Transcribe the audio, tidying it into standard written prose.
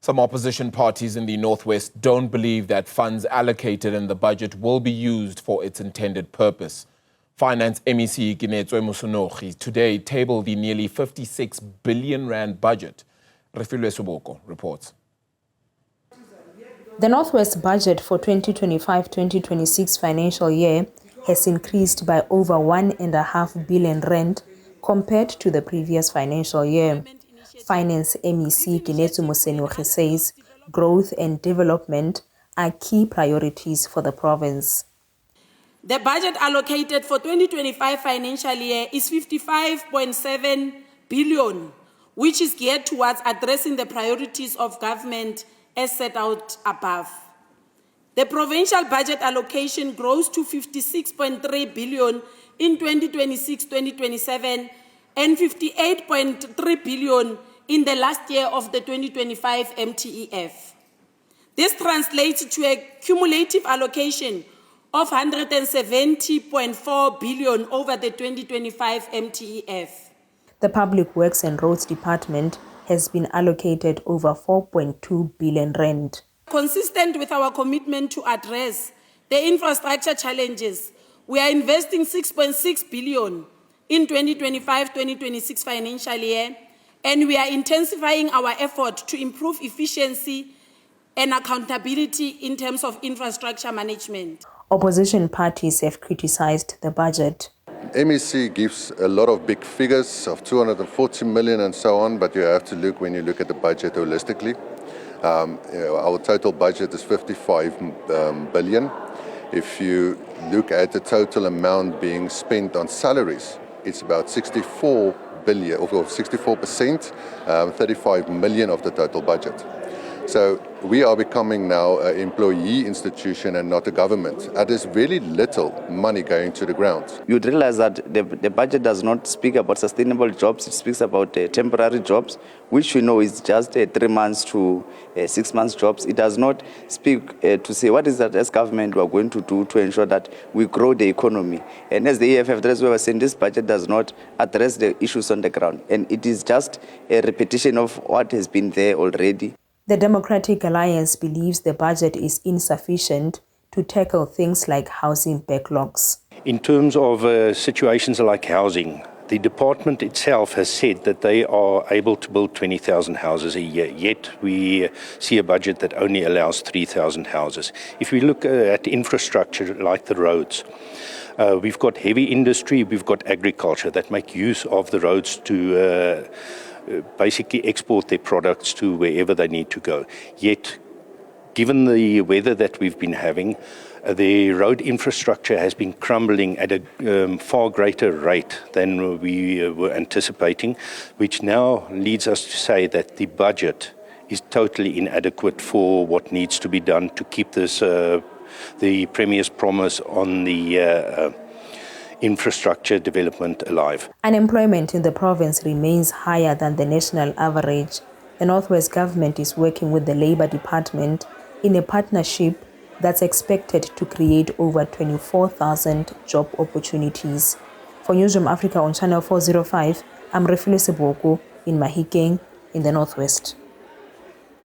Some opposition parties in the Northwest don't believe that funds allocated in the budget will be used for its intended purpose. Finance MEC Kenetswe Mosenogi today tabled the nearly 56 billion rand budget. Refiloe Seboko reports. The Northwest budget for 2025-2026 financial year has increased by over 1.5 billion rand compared to the previous financial year. Finance MEC Kenetswe Mosenogi says growth and development are key priorities for the province. The budget allocated for 2025 financial year is 55.7 billion, which is geared towards addressing the priorities of government as set out above. The provincial budget allocation grows to 56.3 billion in 2026-2027 and 58.3 billion in the last year of the 2025 MTEF. This translates to a cumulative allocation of 170.4 billion over the 2025 MTEF. The Public Works and Roads Department has been allocated over 4.2 billion rand. Consistent with our commitment to address the infrastructure challenges, we are investing 6.6 billion in 2025-2026 financial year, and we are intensifying our effort to improve efficiency and accountability in terms of infrastructure management. Opposition parties have criticized the budget. MEC gives a lot of big figures of 240 million and so on, but you have to look when you look at the budget holistically. Our total budget is 55 billion. If you look at the total amount being spent on salaries, it's about 64 billion, or 64%, 35 million of the total budget. So we are becoming now an employee institution and not a government. And there's very little money going to the ground. You'd realize that the budget does not speak about sustainable jobs. It speaks about temporary jobs, which we know is just 3 months to 6 months jobs. It does not speak to say what is that as government we are going to do to ensure that we grow the economy. And as the EFF, that's why we're saying this budget does not address the issues on the ground. And it is just a repetition of what has been there already. The Democratic Alliance believes the budget is insufficient to tackle things like housing backlogs. In terms of situations like housing, the department itself has said that they are able to build 20,000 houses a year, yet we see a budget that only allows 3,000 houses. If we look at infrastructure like the roads, we've got heavy industry, we've got agriculture that make use of the roads to basically export their products to wherever they need to go. Yet, given the weather that we've been having, the road infrastructure has been crumbling at a far greater rate than we were anticipating, which now leads us to say that the budget is totally inadequate for what needs to be done to keep this, the Premier's promise on the infrastructure development alive. Unemployment in the province remains higher than the national average. The Northwest government is working with the Labour Department in a partnership that's expected to create over 24,000 job opportunities. For Newzroom Afrika on Channel 405, I'm Refiloe Seboko in Mahikeng in the Northwest.